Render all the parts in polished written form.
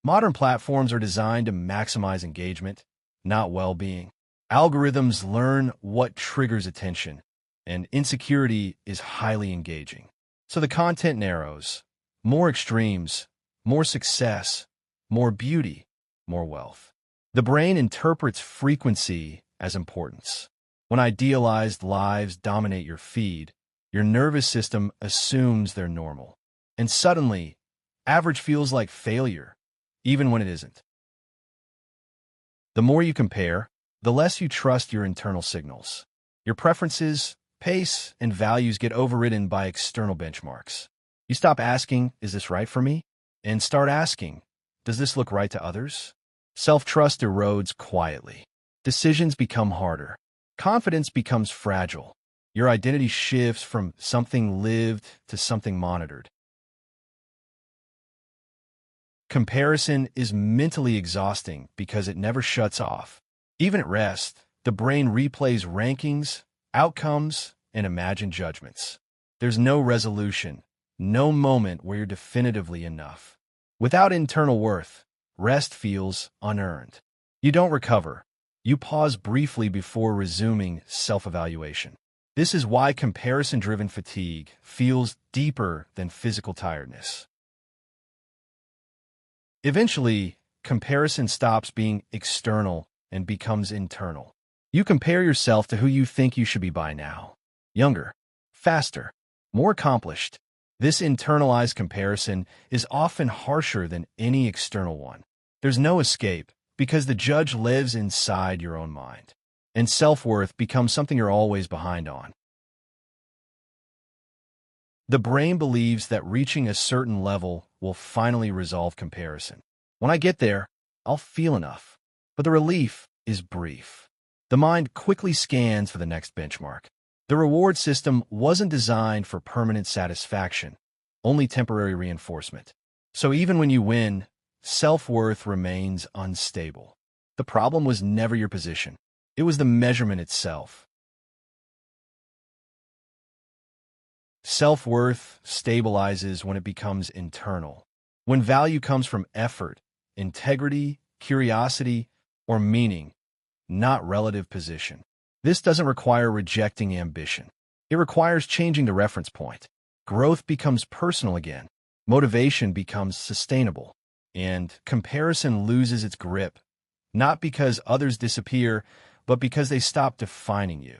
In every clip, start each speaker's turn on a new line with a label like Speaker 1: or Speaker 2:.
Speaker 1: Modern platforms are designed to maximize engagement, not well-being. Algorithms learn what triggers attention, and insecurity is highly engaging. So the content narrows. More extremes, more success, more beauty, more wealth. The brain interprets frequency as importance. When idealized lives dominate your feed, your nervous system assumes they're normal. And suddenly, average feels like failure, even when it isn't. The more you compare, the less you trust your internal signals. Your preferences, pace, and values get overridden by external benchmarks. You stop asking, "Is this right for me?" and start asking, "Does this look right to others?" Self-trust erodes quietly. Decisions become harder. Confidence becomes fragile. Your identity shifts from something lived to something monitored. Comparison is mentally exhausting because it never shuts off. Even at rest, the brain replays rankings, outcomes, and imagined judgments. There's no resolution, no moment where you're definitively enough. Without internal worth, rest feels unearned. You don't recover. You pause briefly before resuming self-evaluation. This is why comparison-driven fatigue feels deeper than physical tiredness. Eventually, comparison stops being external and becomes internal. You compare yourself to who you think you should be by now. Younger, faster, more accomplished. This internalized comparison is often harsher than any external one. There's no escape because the judge lives inside your own mind, and self-worth becomes something you're always behind on. The brain believes that reaching a certain level will finally resolve comparison. When I get there, I'll feel enough. But the relief is brief. The mind quickly scans for the next benchmark. The reward system wasn't designed for permanent satisfaction, only temporary reinforcement. So even when you win, self-worth remains unstable. The problem was never your position. It was the measurement itself. Self-worth stabilizes when it becomes internal. When value comes from effort, integrity, curiosity, or meaning, not relative position. This doesn't require rejecting ambition. It requires changing the reference point. Growth becomes personal again. Motivation becomes sustainable. And comparison loses its grip, not because others disappear, but because they stop defining you.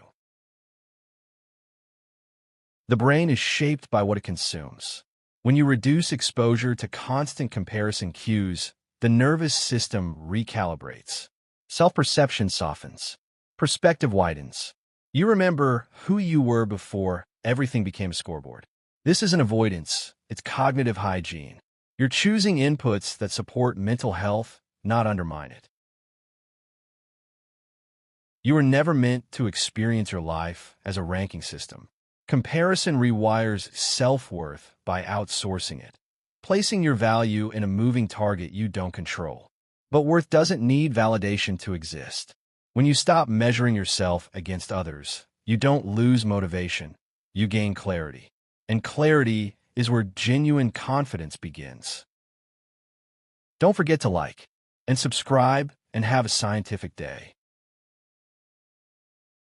Speaker 1: The brain is shaped by what it consumes. When you reduce exposure to constant comparison cues, the nervous system recalibrates. Self-perception softens. Perspective widens. You remember who you were before everything became a scoreboard. This isn't avoidance, it's cognitive hygiene. You're choosing inputs that support mental health, not undermine it. You were never meant to experience your life as a ranking system. Comparison rewires self-worth by outsourcing it, placing your value in a moving target you don't control. But worth doesn't need validation to exist. When you stop measuring yourself against others, you don't lose motivation, you gain clarity. And clarity is where genuine confidence begins. Don't forget to like and subscribe and have a scientific day.